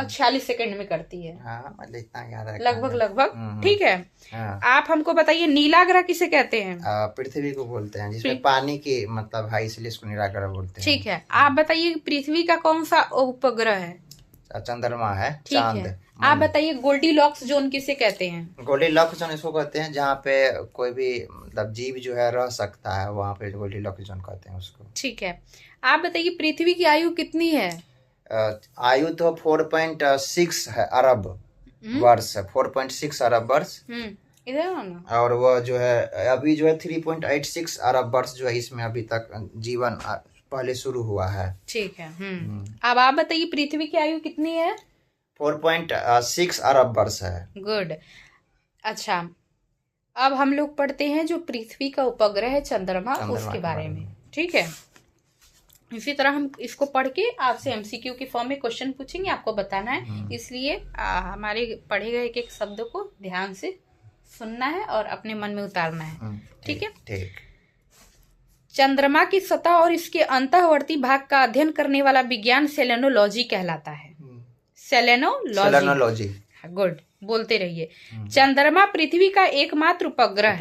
और 46 सेकंड में करती है। हाँ, मतलब इतना याद रखा लगभग है। लगभग, ठीक है। हाँ। आप हमको बताइए नीला ग्रह किसे कहते हैं? पृथ्वी को बोलते हैं, जिसमें पानी की मतलब है, इसलिए इसको नीला ग्रह बोलते हैं। ठीक है। आप बताइए पृथ्वी का कौन सा उपग्रह है? चंद्रमा है, ठीक चांद। है। आप बताइए गोल्डीलॉक्स जोन किसे कहते हैं? गोल्डीलॉक्स जोन इसको कहते हैं जहाँ पे कोई भी मतलब जीव जो है रह सकता है, वहाँ पे गोल्डीलॉक्स जोन कहते हैं उसको। ठीक है। आप बताइए पृथ्वी की आयु कितनी है? आयु तो 4.6 है अरब वर्ष है, 4.6 अरब वर्ष। इधर आओ ना। और वह जो है अभी जो है 3.86 अरब वर्ष जो है, इसमें अभी तक जीवन पहले शुरू हुआ है। ठीक है। अब आप बताइए पृथ्वी की आयु कितनी है? 4.6 अरब वर्ष है। गुड। अच्छा, अब हम लोग पढ़ते हैं जो पृथ्वी का उपग्रह है चंद्रमा उसके बारे में। ठीक है। इसी तरह हम इसको पढ़ के आपसे एमसीक्यू के फॉर्म में क्वेश्चन पूछेंगे, आपको बताना है। इसलिए हमारे पढ़े गए एक एक शब्द को ध्यान से सुनना है और अपने मन में उतारना है। ठीक है। ठीक। चंद्रमा की सतह और इसके अंतःवर्ती भाग का अध्ययन करने वाला विज्ञान सेलेनोलॉजी कहलाता है। सेलेनोलॉजी। गुड, बोलते रहिए। चंद्रमा पृथ्वी का एकमात्र उपग्रह है।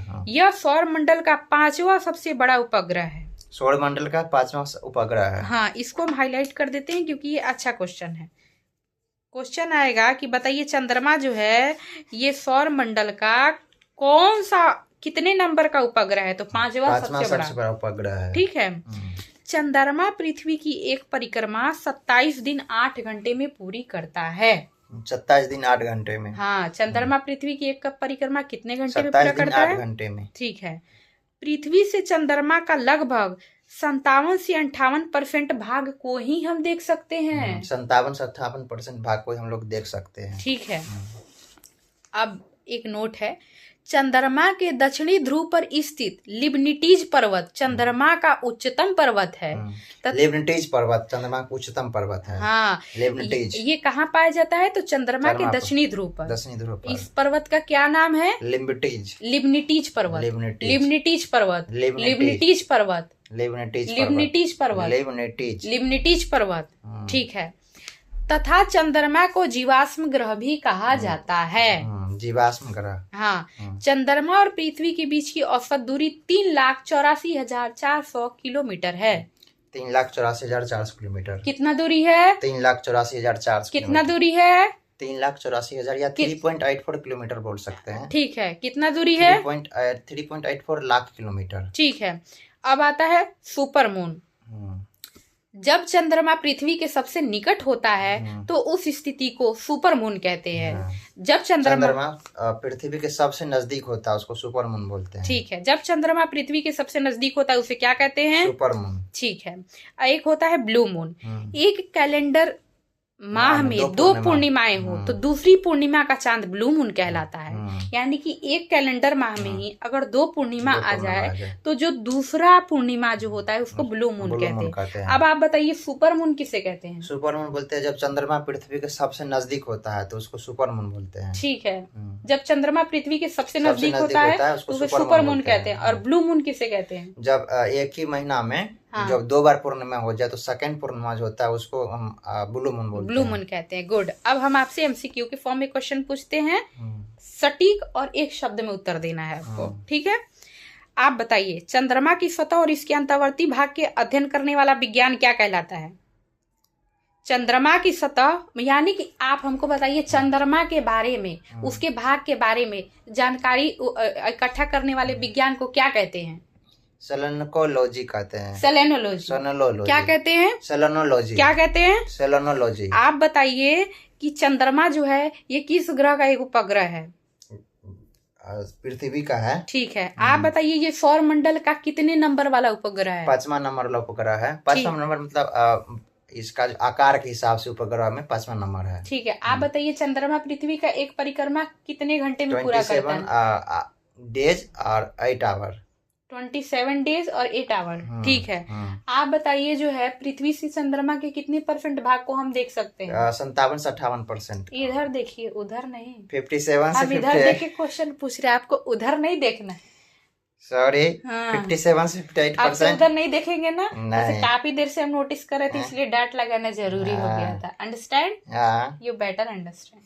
हाँ। यह सौर मंडल का 5वां सबसे बड़ा उपग्रह है। सौर मंडल का 5वां उपग्रह है। हाँ, इसको हम हाईलाइट कर देते हैं क्योंकि ये अच्छा क्वेश्चन है। क्वेश्चन आएगा कि बताइए चंद्रमा जो है ये सौर मंडल का कौन सा कितने नंबर का उपग्रह है? तो 5वां सबसे बड़ा उपग्रह है। ठीक है। चंद्रमा पृथ्वी की एक परिक्रमा 27 दिन 8 घंटे में पूरी करता है। 27 दिन 8 घंटे में। हाँ, चंद्रमा पृथ्वी की एक परिक्रमा कितने घंटे में पूरा करता है? 8 घंटे में। ठीक है। पृथ्वी से चंद्रमा का लगभग 57 से 58% भाग को ही हम देख सकते हैं। 57 से 58% भाग को हम लोग देख सकते हैं। ठीक है। अब एक नोट है, चंद्रमा के दक्षिणी ध्रुव पर स्थित लिबनिटीज पर्वत चंद्रमा का उच्चतम पर्वत है। लिबनिटीज पर्वत चंद्रमा का उच्चतम पर्वत है। हाँ, लिबनिटीज। ये कहाँ पाया जाता है? तो चंद्रमा के दक्षिणी ध्रुव पर। दक्षिणी ध्रुव पर। इस पर्वत का क्या नाम है? लिबनिटीज पर्वत। लिबनिटीज पर्वत। लिबनिटीज पर्वत। लिबनिटीज पर्वत। लिबनिटीज पर्वत। ठीक है। तथा चंद्रमा को जीवाश्म ग्रह भी कहा जाता है। जीवाश्म ग्रह। हाँ। चंद्रमा और पृथ्वी के बीच की औसत दूरी 3,84,400 किलोमीटर है। 3,84,400 किलोमीटर। कितना दूरी है? 3,84,400। कितना दूरी है? 3,84,000 या 3.84 किलोमीटर बोल सकते हैं। ठीक है। कितना दूरी है? 3.84 लाख किलोमीटर। ठीक है। अब आता है सुपर मून। जब चंद्रमा पृथ्वी के सबसे निकट होता है तो उस स्थिति को सुपर मून कहते हैं। जब चंद्रमा पृथ्वी के सबसे नजदीक होता है उसको सुपर मून बोलते हैं। ठीक है। जब चंद्रमा पृथ्वी के सबसे नजदीक होता है उसे क्या कहते हैं? Super moon. ठीक है। एक होता है ब्लू मून। एक कैलेंडर माह में 2 पूर्णिमाएं हो तो दूसरी पूर्णिमा का चांद ब्लू मून कहलाता है। यानी कि एक कैलेंडर माह में ही अगर 2 पूर्णिमा आ जाए तो जो दूसरा पूर्णिमा जो होता है उसको ब्लू मून कहते हैं। अब आप बताइए सुपर मून किसे कहते हैं? सुपर मून बोलते हैं जब चंद्रमा पृथ्वी के सबसे नजदीक होता है तो उसको सुपर मून बोलते हैं। ठीक है। जब चंद्रमा पृथ्वी के सबसे नजदीक होता है तो उसको सुपर मून कहते हैं। और ब्लू मून किसे कहते हैं? जब एक ही महीना में जब 2 बार पूर्णिमा हो जाए तो सेकंड पूर्णिमा जो होता है उसको हम ब्लू मून बोलते हैं। ब्लू मून कहते हैं। गुड। अब हम आपसे एमसीक्यू के फॉर्म में क्वेश्चन पूछते हैं, सटीक और एक शब्द में उत्तर देना है आपको। ठीक है। आप बताइए चंद्रमा की सतह और इसके अंतर्वर्ती भाग के अध्ययन करने वाला विज्ञान क्या कहलाता है? चंद्रमा की सतह यानी कि आप हमको बताइए चंद्रमा के बारे में, उसके भाग के बारे में जानकारी इकट्ठा करने वाले विज्ञान को क्या कहते हैं? सेलेनोलॉजी कहते हैं। सेलेनोलॉजी। क्या कहते हैं? सेलेनोलॉजी। क्या कहते हैं? सेलेनोलॉजी। आप बताइए कि चंद्रमा जो है ये किस ग्रह का एक उपग्रह है? पृथ्वी का है। ठीक है। आप बताइए ये सौर मंडल का कितने नंबर वाला उपग्रह है? 5वां नंबर वाला उपग्रह है। 5वां नंबर मतलब इसका आकार के हिसाब से उपग्रह में 5वां नंबर है। ठीक है। आप बताइए चंद्रमा पृथ्वी का एक परिक्रमा कितने घंटे में पूरा करता है? 27 डेज और 8 आवर। 27 डेज और 8 आवर। ठीक है। आप बताइए जो है पृथ्वी से चंद्रमा के कितने % भाग को हम देख सकते हैं? 57 से 58%। इधर देखिए, उधर नहीं। 57 से हम इधर देख के क्वेश्चन पूछ रहे हैं, आपको उधर नहीं देखना है। सॉरी, हाँ। 57 से 58%। आपसे उधर नहीं देखेंगे ना, नहीं। जैसे काफी देर से हम नोटिस कर रहे थे, इसलिए डांट लगाना जरूरी हो गया था। अंडरस्टैंड? हाँ, यू बेटर अंडरस्टैंड।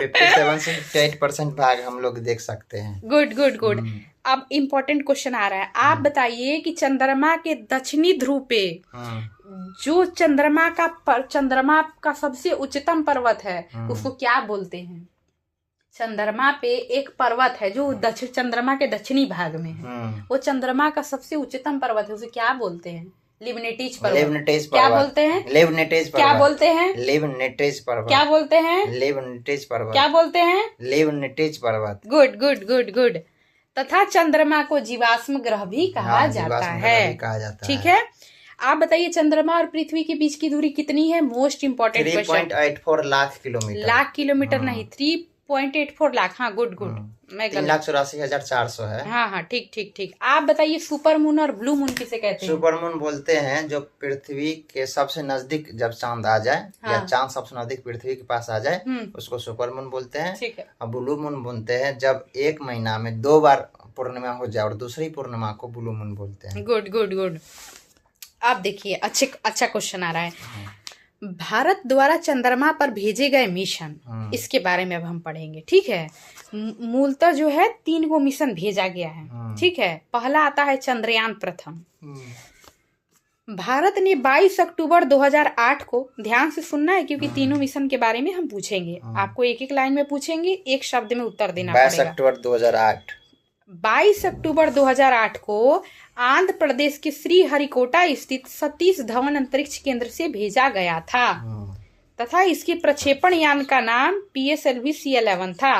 57 से 58% भाग हम लोग देख सकते हैं। Good good good. अब इम्पोर्टेंट क्वेश्चन आ रहा है। आप बताइए कि चंद्रमा के दक्षिणी ध्रुव पे जो चंद्रमा का सबसे उच्चतम पर्वत है, उसको क्या बोलते हैं? चंद्रमा पे एक पर्वत है जो चंद्रमा के दक्षिणी भाग में है, वो चंद्रमा का सबसे उच्चतम पर्वत है, उसे क्या बोलते हैं? लिबनेटिज पर्वत। लेबनेटिज क्या पर्वत। बोलते हैं? लेबनेटिज पर्वत। क्या बोलते हैं? लेबनेटिज पर्वत। क्या बोलते हैं? लेबनेटिज पर्वत। क्या बोलते हैं? लेबनेटिज पर्वत। Good good good good. तथा चंद्रमा को जीवाश्म ग्रह भी कहा जाता है। ठीक है। आप बताइए चंद्रमा और पृथ्वी के बीच की दूरी कितनी है? Most important question. 3.84 lakh kilometre. Lakh kilometre नहीं, 3.84 लाख। हाँ, गुड गुड। मैं 3,84,400 है। हाँ हाँ, ठीक ठीक ठीक। आप बताइए सुपर मून और ब्लू मून किसे कहते हैं? सुपर मून बोलते हैं जो पृथ्वी के सबसे नजदीक जब चांद आ जाए, या चांद सबसे नजदीक पृथ्वी के पास आ जाए, उसको सुपर मून बोलते हैं। ठीक है। और ब्लू मून बोलते हैं जब एक महीना में 2 बार पूर्णिमा हो जाए, और दूसरी पूर्णिमा को ब्लू मून बोलते हैं। Good good good. आप देखिए, अच्छा क्वेश्चन आ रहा है। भारत द्वारा चंद्रमा पर भेजे गए मिशन, इसके बारे में अब हम पढ़ेंगे। ठीक है। मूलतः जो है 3 गो मिशन भेजा गया है। ठीक है। पहला आता है चंद्रयान प्रथम। भारत ने 22 अक्टूबर 2008 को, ध्यान से सुनना है क्योंकि तीनों मिशन के बारे में हम पूछेंगे। आपको एक एक लाइन में पूछेंगे, एक शब्द में उत्तर देना पड़ेगा। 22 अक्टूबर 2008। 22 अक्टूबर 2008 को आंध्र प्रदेश के श्रीहरिकोटा स्थित सतीश धवन अंतरिक्ष केंद्र से भेजा गया था, तथा इसके प्रक्षेपण यान का नाम PSLV C11 था।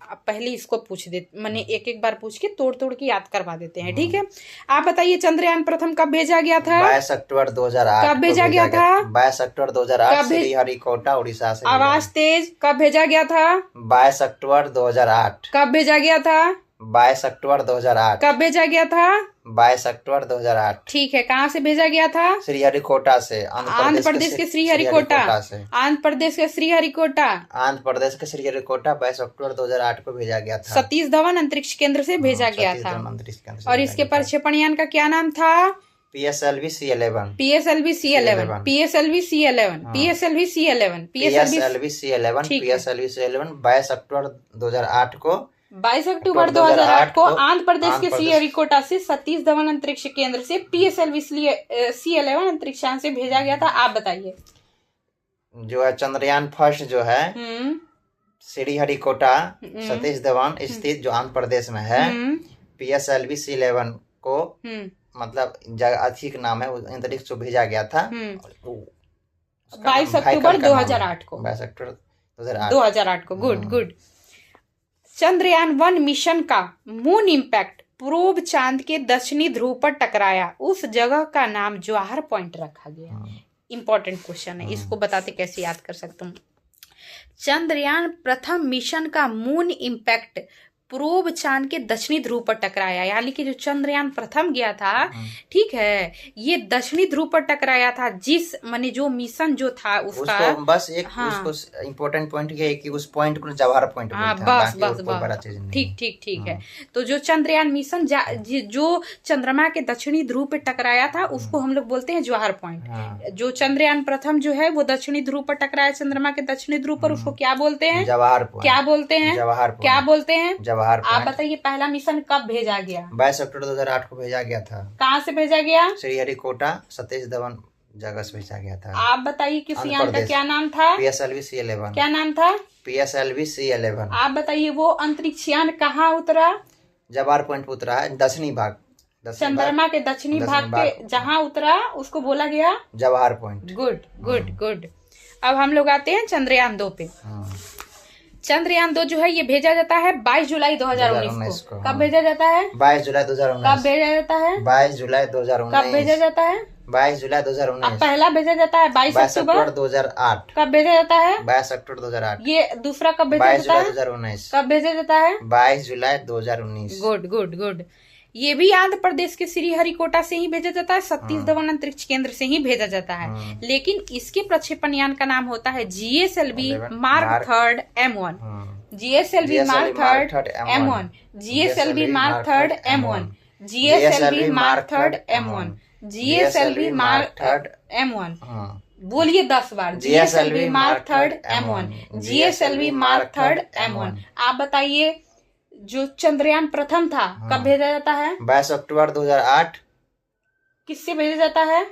अब पहले इसको पूछ दे, मैंने एक एक बार पूछ के तोड़ के याद करवा देते हैं। ठीक है। आप बताइए चंद्रयान प्रथम कब भेजा गया था? 22 अक्टूबर 2008। कब भेजा गया था? 22 अक्टूबर 2008 श्रीहरिकोटा उड़ीसा से। आवाज तेज। कब भेजा गया था? 22 अक्टूबर 2008। कब भेजा गया था? 22 अक्टूबर 2008। कब भेजा गया था? 22 अक्टूबर 2008। ठीक है। कहाँ से भेजा गया था? श्रीहरिकोटा से। आंध्र प्रदेश के श्रीहरिकोटा। आंध्र प्रदेश के श्रीहरिकोटा। आंध्र प्रदेश के श्रीहरिकोटा 22 अक्टूबर 2008 को भेजा गया था। सतीश धवन अंतरिक्ष केंद्र से भेजा गया था। और इसके प्रक्षेपण यान का क्या नाम था? PSLV C11। PSLV C11। PSLV C11। PSLV C11। PSLV C11। PSLV C11 22 अक्टूबर 2008 को 22 अक्टूबर 2008 को आंध्र प्रदेश के श्रीहरिकोटा से सतीश धवन अंतरिक्ष केंद्र से PSLV C11 अंतरिक्ष यान से भेजा गया था। आप बताइए। जो है चंद्रयान फर्स्ट जो है श्रीहरिकोटा सतीश धवन स्थित जो आंध्र प्रदेश में है, PSLV C11 को मतलब अधिक नाम है, अंतरिक्ष को भेजा गया था 22 अक्टूबर 2008 को। 22 अक्टूबर 2008 को। Good good. चंद्रयान 1 मिशन का मून इम्पैक्ट प्रोब चांद के दक्षिणी ध्रुव पर टकराया, उस जगह का नाम जवाहर पॉइंट रखा गया। इंपॉर्टेंट क्वेश्चन है, इसको बताते कैसे याद कर सकता हूँ। चंद्रयान प्रथम मिशन का मून इम्पैक्ट प्रोब चांद के दक्षिणी ध्रुव पर टकराया, यानी कि जो चंद्रयान प्रथम गया था, ठीक है, ये दक्षिणी ध्रुव पर टकराया था। जिस माने जो मिशन जो था उसका बस एक उसको इम्पोर्टेंट पॉइंट ये है कि उस पॉइंट को जवाहर पॉइंट बोलते हैं। बस ठीक ठीक ठीक है। तो जो चंद्रयान मिशन जो चंद्रमा के दक्षिणी ध्रुव पे टकराया था उसको हम लोग बोलते हैं जवाहर पॉइंट। जो चंद्रयान प्रथम जो है वो दक्षिणी ध्रुव पर टकराया, चंद्रमा के दक्षिणी ध्रुव पर, उसको क्या बोलते हैं? जवाहर पॉइंट। क्या बोलते हैं? जवाहर। क्या बोलते हैं? आप बताइए पहला मिशन कब भेजा गया? 22 अक्टूबर 2008 को भेजा गया था। कहाँ से भेजा गया? श्रीहरिकोटा सतीश धवन जगह से भेजा गया था। आप बताइए किस यान का क्या नाम था? PSLV C11। क्या नाम था? PSLV C11। आप बताइए वो अंतरिक्ष यान कहाँ उतरा? जवाहर पॉइंट पर उतरा है, दक्षिणी भाग, चंद्रमा के दक्षिणी भाग पे जहाँ उतरा उसको बोला गया Jawahar point. Good good good. अब हम लोग आते हैं चंद्रयान 2 पे। चंद्रयान 2 जो है ये भेजा जाता है 22 जुलाई 2019 को। कब भेजा जाता है? 22 जुलाई 2019। कब भेजा जाता है? 22 जुलाई 2019। कब भेजा जाता है? 22 जुलाई 2019। अब पहला भेजा जाता है 22 अक्टूबर 2008। कब भेजा जाता है? 22 अक्टूबर 2008। ये दूसरा कब भेजा जाता है? 2019। कब भेजा जाता है? 22 जुलाई 2019। Good good good. ये भी आंध्र प्रदेश के श्रीहरिकोटा से ही भेजा जाता है, सतीश धवन अंतरिक्ष केंद्र से ही भेजा जाता है। लेकिन इसके प्रक्षेपण यान का नाम होता है GSLV Mark 3 M1। GSLV mark third M1, GSLV mark third M1, GSLV mark third M1, GSLV mark third M1। बोलिए 10 बार, GSLV mark third M1, GSLV mark third M1। आप बताइए जो चंद्रयान प्रथम था कब भेजा जाता है? 22 अक्टूबर 2008। किससे भेजा जाता है?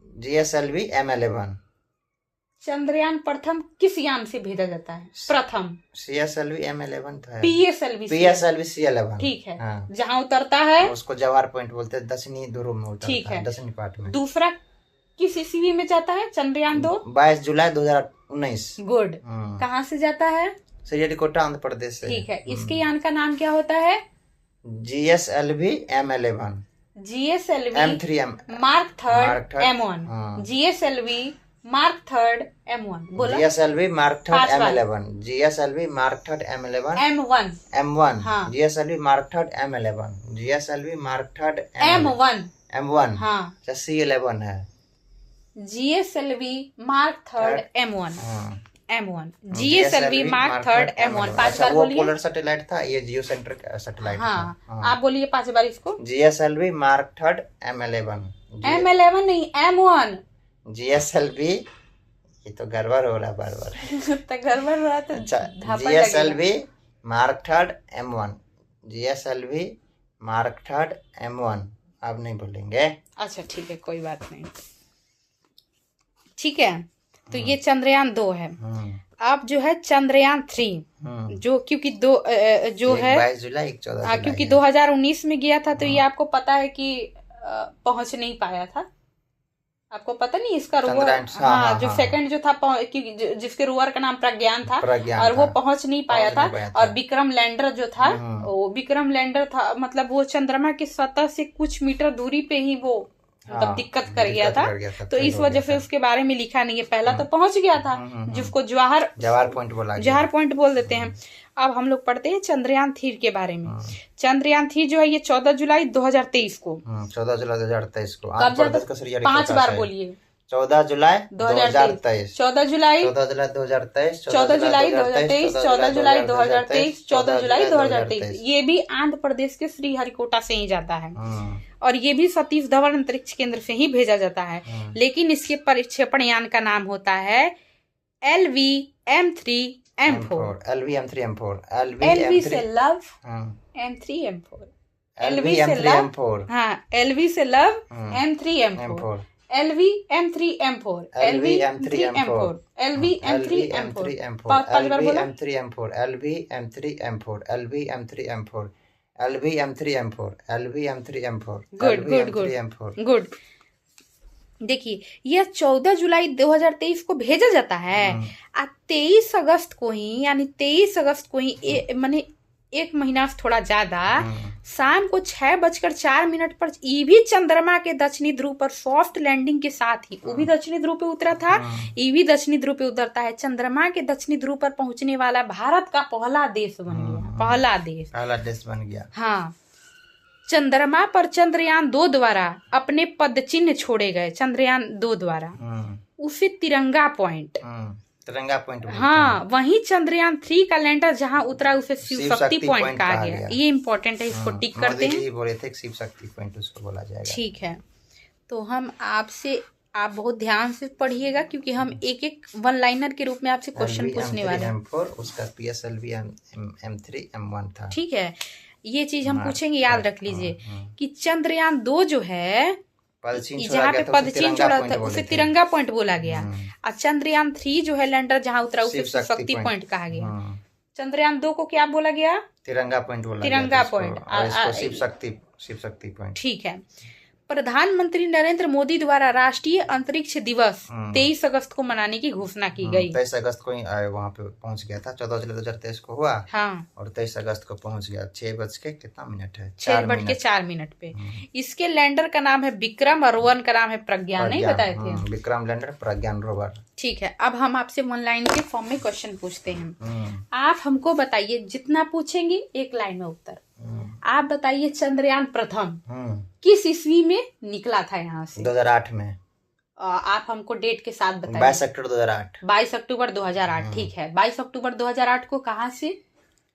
GSLV M11। चंद्रयान प्रथम किस यान से भेजा जाता है? प्रथम CSLV M11 था। PSLV C11। ठीक है। हाँ। जहाँ उतरता है उसको जवाहर पॉइंट बोलते हैं, दक्षिणी ध्रुव में उतरता ठीक है, दक्षिणी पार्ट में। दूसरा किस ईस्वी में जाता है चंद्रयान 2? 22 जुलाई 2019। गुड। कहाँ से जाता है? श्रीहरिकोटा आंध्र प्रदेश से। ठीक है। इसके यान का नाम क्या होता है? GSLV M11, GSLV M3 mark third M1, GSLV mark third M1। बोला GSLV mark third M11, GSLV mark third M11, M1 हाँ। GSLV mark third M11, GSLV mark third M1 हाँ। C11 है। GSLV mark third M1 GSLV mark third M1। 5 बार बोलिए। Polar satellite था, ये जियो centre का satellite हाँ। था। आप बोलिए 5 बार इसको। GSLV मार्क थर्ड M11 नहीं M1। GSLV, ये तो गड़बड़ हो रहा है बार तो गड़बड़ हो रहा तो अच्छा, GSLV mark third M1, GSLV mark third M1। आप नहीं बोलेंगे? अच्छा ठीक है, कोई बात नहीं। ठीक है, तो ये चंद्रयान 2 है। अब जो है चंद्रयान 3 जो क्योंकि जो है 22 जुलाई 14 क्योंकि 2019 में गया था, तो ये आपको पता है कि पहुंच नहीं पाया था। आपको पता नहीं इसका रोवर, हाँ, जो सेकंड जो था जिसके रोवर का नाम प्रज्ञान था, और वो पहुंच नहीं पाया था। और विक्रम लैंडर जो था, वो विक्रम लैंडर था, मतलब वो चंद्रमा की सतह से कुछ मीटर दूरी पे ही वो मतलब दिक्कत कर गया था। तो इस वजह से उसके बारे में लिखा नहीं है। पहला तो पहुंच गया था, जिसको जवाहर पॉइंट बोल देते हैं। अब हम लोग पढ़ते हैं चंद्रयान 3 के बारे में। चंद्रयान 3 जो है ये 14 जुलाई 2023 को 5 बार बोलिए। 14 जुलाई 2023, 14 जुलाई 2023, 14 जुलाई 2023, 14 जुलाई 2023, 14 जुलाई 2023। ये भी आंध्र प्रदेश के श्रीहरिकोटा से ही जाता है, और ये भी सतीश धवन अंतरिक्ष केंद्र से ही भेजा जाता है। लेकिन इसके प्रक्षेपण यान का नाम होता है LV-M3-M4। LV-M3-M4, LV से लव, M3-M4, LV-M3-M4, हाँ, LV से love, M3-M4, LV-M3-M4, LV-M3-M4, LV-M3-M4, LV-M3-M4, LV-M3-M4, LV-M3-M4, LV-M3-M4, LV-M3-M4, good good. देखिए यह 14 जुलाई 2023 को भेजा जाता है, और 23 अगस्त को ही, यानी 23 अगस्त को ही माने 1 महीना से थोड़ा ज्यादा, शाम को 6:04 पर ये भी चंद्रमा के दक्षिणी ध्रुव पर सॉफ्ट लैंडिंग के साथ ही, वो भी दक्षिणी ध्रुव पे उतरा था, ये भी दक्षिणी ध्रुव पे उतरता है। चंद्रमा के दक्षिणी ध्रुव पर पहुंचने वाला भारत का पहला देश बन गया, पहला देश बन गया। हाँ, चंद्रमा पर चंद्रयान 2 द्वारा अपने पद चिन्ह छोड़े गए। चंद्रयान 2 द्वारा उसे तिरंगा पॉइंट, हाँ, वहीं चंद्रयान 3 का लैंडर जहां उतरा उसे शिव शक्ति पॉइंट कहा गया। ये इम्पोर्टेंट है, इसको टिक करते हैं। बोले थे शिव शक्ति पॉइंट उसको बोला जाएगा। ठीक है, तो हम आपसे, आप बहुत ध्यान से पढ़िएगा, क्योंकि हम एक वन लाइनर के रूप में आपसे क्वेश्चन पूछने वाले हैं। उसका PSLV M3 M1 था। ठीक है, ये चीज हम पूछेंगे, याद रख लीजिए कि चंद्रयान 2 जो है जहाँ पे पद चिन्ह छोड़ा था उसे तिरंगा पॉइंट बोला गया, और चंद्रयान 3 जो है लैंडर जहाँ उतरा उसे शक्ति पॉइंट कहा गया। चंद्रयान 2 को क्या बोला गया? तिरंगा पॉइंट बोला, तिरंगा पॉइंट, शिव शक्ति पॉइंट। ठीक है। प्रधानमंत्री नरेंद्र मोदी द्वारा राष्ट्रीय अंतरिक्ष दिवस 23 अगस्त को मनाने की घोषणा की गई। 23 अगस्त को ही वहाँ पे पहुँच गया था। 14 जुलाई 2023 को हुआ, हाँ, और 23 अगस्त को पहुँच गया। 6:04 है, 6:04 पे। इसके लैंडर का नाम है विक्रम, और रोवर का नाम है प्रज्ञान, नहीं बताए थे? विक्रम लैंडर, प्रज्ञान रोवर। ठीक है, अब हम आपसे 1 लाइन के फॉर्म में क्वेश्चन पूछते हैं। आप हमको बताइए, जितना पूछेंगे 1 लाइन में उत्तर। आप बताइए चंद्रयान प्रथम किस ईस्वी में निकला था यहाँ से? 2008 में। आप हमको डेट के साथ बताइए। 22 अक्टूबर 2008। 22 अक्टूबर 2008, ठीक है। 22 अक्टूबर 2008 को कहाँ से?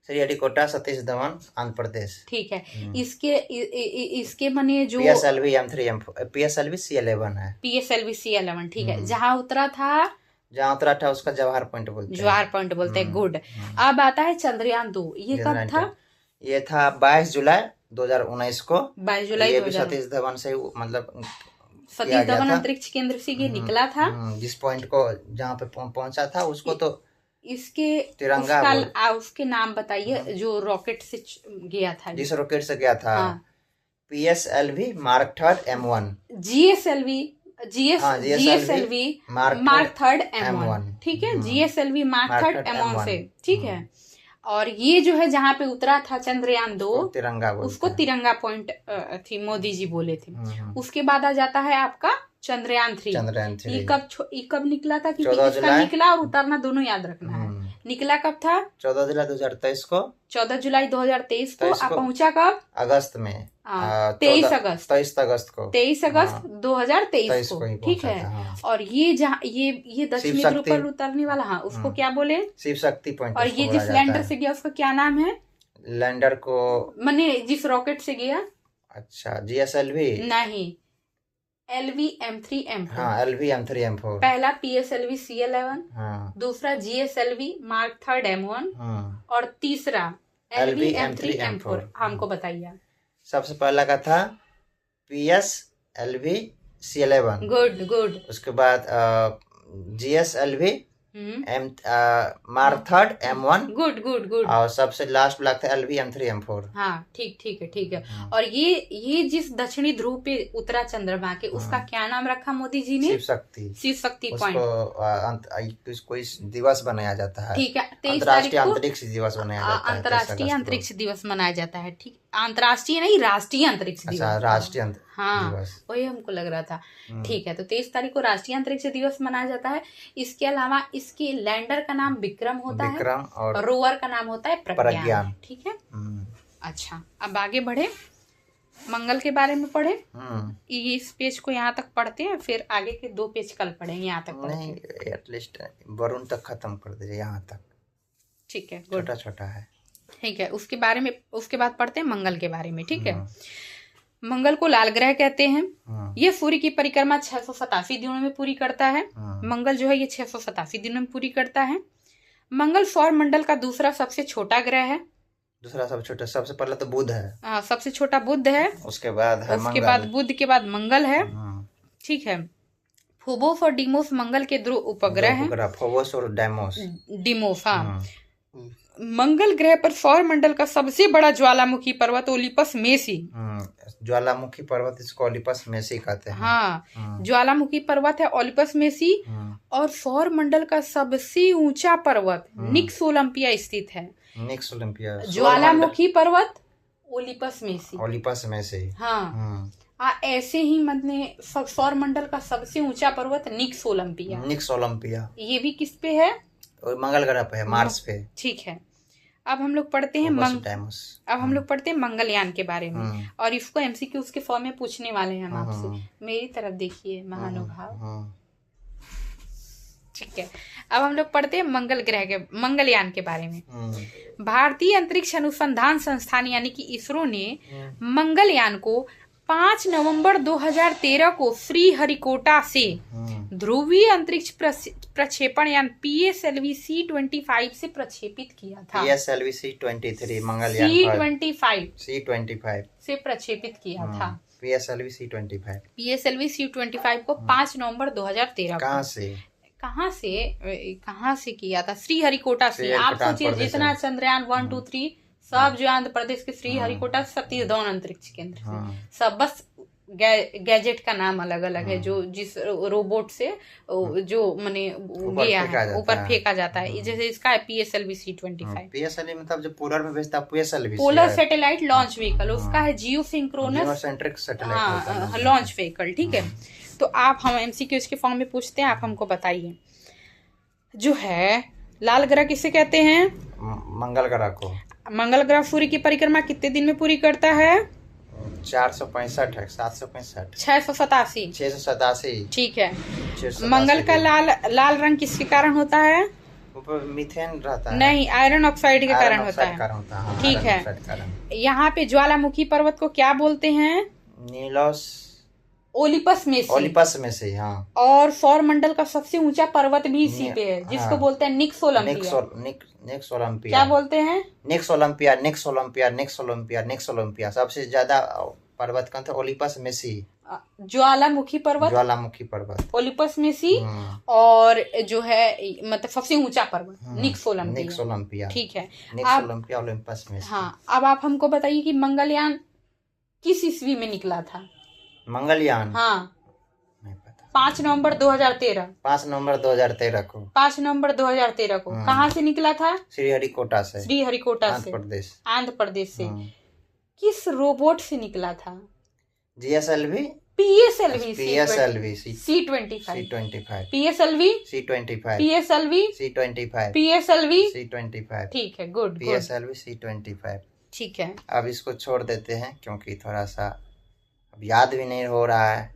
श्रीहरिकोटा सतीश धवन आंध्र प्रदेश। ठीक है। इसके माने जो PSLV M3M4 PSLV C11 है। PSLV C11, ठीक है। जहाँ उतरा था उसका जवाहर पॉइंट बोलते हैं। जवाहर पॉइंट बोलते हैं, गुड। अब आता है चंद्रयान 2, ये कब था? ये था 22 जुलाई 2019 को। 22 जुलाई ये भी सतीश धवन से मतलब सतीश धवन अंतरिक्ष केंद्र से ये निकला था। जिस पॉइंट को जहाँ पे पहुंचा था उसको तो इसके तिरंगा उसके नाम बताइए जो रॉकेट से गया था। जिस रॉकेट से गया था PSLV Mark 3 M1। GSLV Mark 3 M1, ठीक है। GSLV Mark 3 M1 से, ठीक है। और ये जो है जहाँ पे उतरा था चंद्रयान 2 उसको तिरंगा पॉइंट थी, मोदी जी बोले थे। उसके बाद आ जाता है आपका चंद्रयान 3। ये कब निकला था? कि इसका निकला और उतरना दोनों याद रखना है। निकला कब था? 14 जुलाई 2023 को। 14 जुलाई 2023 को। आप पहुंचा कब? अगस्त में। 23 अगस्त 2023 को, ठीक है। और ये जहाँ ये दक्षिणी ध्रुव पर उतरने वाला, हाँ, उसको क्या बोले? शिव शक्ति पॉइंट। और ये जिस लैंडर से गया उसका क्या नाम है? लैंडर को माने जिस रॉकेट से गया। अच्छा, GSLV नहीं, LV M3M4। हाँ, LV M3M4। पहला PSLV C11, दूसरा GSLV Mark 3 M1 और तीसरा LV M3M4। हमको बताइए। सबसे पहला का था PSLV C11। गुड। उसके बाद GSLV Mark 3 M1। गुड। और सबसे लास्ट ब्लॉक था LV M3M4। हाँ, ठीक है। और ये जिस दक्षिणी ध्रुव पे उतरा चंद्रमा के, उसका क्या नाम रखा मोदी जी ने? शिव शक्ति पॉइंट। कोई दिवस बनाया जाता है, ठीक है। 23 तारीख को अंतर्राष्ट्रीय अंतरिक्ष दिवस मनाया जाता है, ठीक। अंतर्राष्ट्रीय नहीं, राष्ट्रीय अंतरिक्ष दिवस। राष्ट्रीय दिवस, वही हमको लग रहा था। ठीक है, तो 23 तारीख को राष्ट्रीय अंतरिक्ष दिवस मनाया जाता है। इसके अलावा इसके लैंडर का नाम विक्रम होता है और रोवर का नाम होता है प्रज्ञान, ठीक है। अच्छा, अब आगे बढ़े, मंगल के बारे में पढ़े। इस पेज को यहाँ तक पढ़ते हैं, फिर आगे के 2 पेज कल पढ़ेंगे। यहाँ तक नहीं, एटलीस्ट वरुण तक खत्म कर दीजिए, यहाँ तक, ठीक है। छोटा है, ठीक है। उसके बाद पढ़ते हैं मंगल के बारे में, ठीक है। मंगल को लाल ग्रह कहते हैं। ये सूर्य की परिक्रमा 687 दिनों में पूरी करता है। मंगल जो है ये 687 दिनों में पूरी करता है। मंगल सौर मंडल का दूसरा सबसे छोटा ग्रह है। दूसरा सबसे छोटा, सबसे पहले तो बुध है। सबसे छोटा बुध है। उसके बाद बुध के बाद मंगल है, ठीक है। फोबोस और डीमोस मंगल के ध्रुव उपग्रह हैं। फोबोस और डीमोस, हाँ। मंगल ग्रह पर सौर मंडल का सबसे बड़ा ज्वालामुखी पर्वत ओलिपस मेसी। ज्वालामुखी पर्वत इसको ओलिपस मेसी कहते हैं। हाँ, ज्वालामुखी पर्वत है ओलिपस मेसी। और सौर मंडल का सबसे ऊंचा पर्वत निक्स ओलंपिया स्थित है। निक्स ओलंपिया, ज्वालामुखी पर्वत ओलिपस मेसी। हाँ, ऐसे ही मतलब सौर मंडल का सबसे ऊंचा पर्वत निक्स ओलंपिया। ये भी किस पे है? और मंगल ग्रह पे है, मार्स पे, ठीक है। अब हम लोग पढ़ते हैं मंगलयान के बारे में, और इसको MCQ के फॉर्म में पूछने वाले हैं हम आपसे। मेरी तरफ देखिए महानुभाव, ठीक है। अब हम लोग पढ़ते हैं मंगलयान के बारे में। भारतीय अंतरिक्ष अनुसंधान संस्थान यानी कि इसरो ने मंगलयान को 5 नवंबर 2013 को श्रीहरिकोटा से ध्रुवीय अंतरिक्ष प्रक्षेपण यान PSLV C25 से प्रक्षेपित किया था। PSLV C23 मंगलयान C25 से प्रक्षेपित किया था। PSLV C25 को 5 नवंबर 2013 कहाँ से किया था? श्रीहरिकोटा से। आप सोचिए, जितना चंद्रयान 1, 2, 3 सब जो आंध्र प्रदेश के श्रीहरिकोटा सतीश धवन अंतरिक्ष केंद्र से सब, बस गैजेट का नाम अलग अलग है। जो जिस रोबोट से जो माने गया है ऊपर फेंका जाता है, जैसे इसका है PSLV C25। PSLV मतलब जो पोलर में भेजता है PSLV, polar satellite launch vehicle. उसका है जियोसिंक्रोनस लॉन्च व्हीकल, ठीक है। तो आप हम MCQ के फॉर्म में पूछते हैं, आप हमको बताइए। जो है लाल ग्रह किसे कहते हैं? मंगल ग्रह को। मंगल ग्रह सूर्य की परिक्रमा कितने दिन में पूरी करता है? 465 है, 765, 687। 687। ठीक है। 687 मंगल का लाल रंग किसके कारण होता है? ऊपर मीथेन रहता है। नहीं, आयरन ऑक्साइड के कारण होता है। हाँ, ठीक है। यहाँ पे ज्वालामुखी पर्वत को क्या बोलते हैं? नीलोस ओलिपस में से। ओलिपस में से, हाँ। और सौर मंडल का सबसे ऊंचा पर्वत भी इसी पे है, जिसको हाँ, बोलते हैं निक्स ओलंपिया। निक्स ओलंपिया। क्या बोलते हैं? निक्स ओलंपिया, निक्स ओलंपिया, निक्स ओलंपिया, निक्स ओलंपिया। सबसे ज्यादा पर्वत कौन था? Olympus Messi. ज्वालामुखी पर्वत, ज्वालामुखी पर्वत, ओलिपस मेसी। और जो है मतलब सबसे ऊंचा पर्वत निक्स ओलंपिया। निक्स ओलंपिया। ठीक है। निक्स ओलंपिया, ओलिम्पस मेसी। हाँ, अब आप हमको बताइए कि मंगलयान किस ईस्वी में निकला था? मंगलयान? हाँ, नहीं पता। 5 नवंबर 2013। 5 नवंबर 2013 को। 5 नवंबर 2013 को। कहाँ से निकला था? श्रीहरिकोटा से। श्रीहरिकोटा से, आंध्र प्रदेश। आंध्र प्रदेश से। किस रोबोट से निकला था? GSLV, PSLV, PSLV, C25, C25, PSLV, C25, PSLV, C25, PSLV। C25। ठीक है, गुड। PSLV, C25। ठीक है। अब इसको छोड़ देते हैं क्योंकि थोड़ा सा अब याद भी नहीं हो रहा है,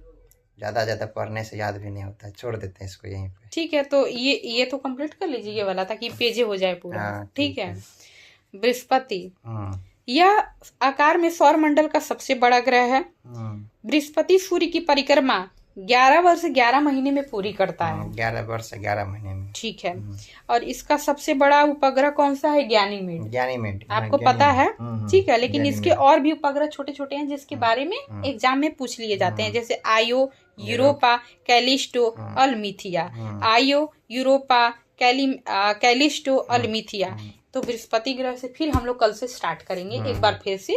ज्यादा पढ़ने से याद भी नहीं होता है, छोड़ देते हैं इसको यहीं पे। ठीक है, तो ये तो कंप्लीट कर लीजिए ये वाला, ताकि पेजे हो जाए पूरा। हाँ, ठीक है। बृहस्पति, यह आकार में सौर मंडल का सबसे बड़ा ग्रह है। बृहस्पति सूर्य की परिक्रमा 11 वर्ष 11 महीने में पूरी करता है। 11 वर्ष 11 महीने में। ठीक है। और इसका सबसे बड़ा उपग्रह कौन सा है? गैनीमेड। आपको पता है? ठीक है, लेकिन इसके और भी उपग्रह छोटे छोटे हैं जिसके बारे में एग्जाम में पूछ लिए जाते हैं, जैसे आयो, यूरोपा, कैलिस्टो, अल्मीथिया। आयो, यूरोपा, कैलिस्टो, अल्मीथिया। तो बृहस्पति ग्रह से फिर हम लोग कल से स्टार्ट करेंगे एक बार फिर से।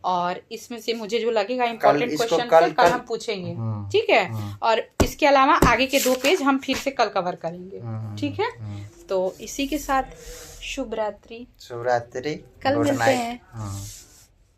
और इसमें से मुझे जो लगेगा इम्पोर्टेंट क्वेश्चन कल हम पूछेंगे। ठीक है। और इसके अलावा आगे के 2 पेज हम फिर से कल कवर करेंगे। ठीक है। तो इसी के साथ शुभ रात्रि। शुभ रात्रि। कल मिलते हैं।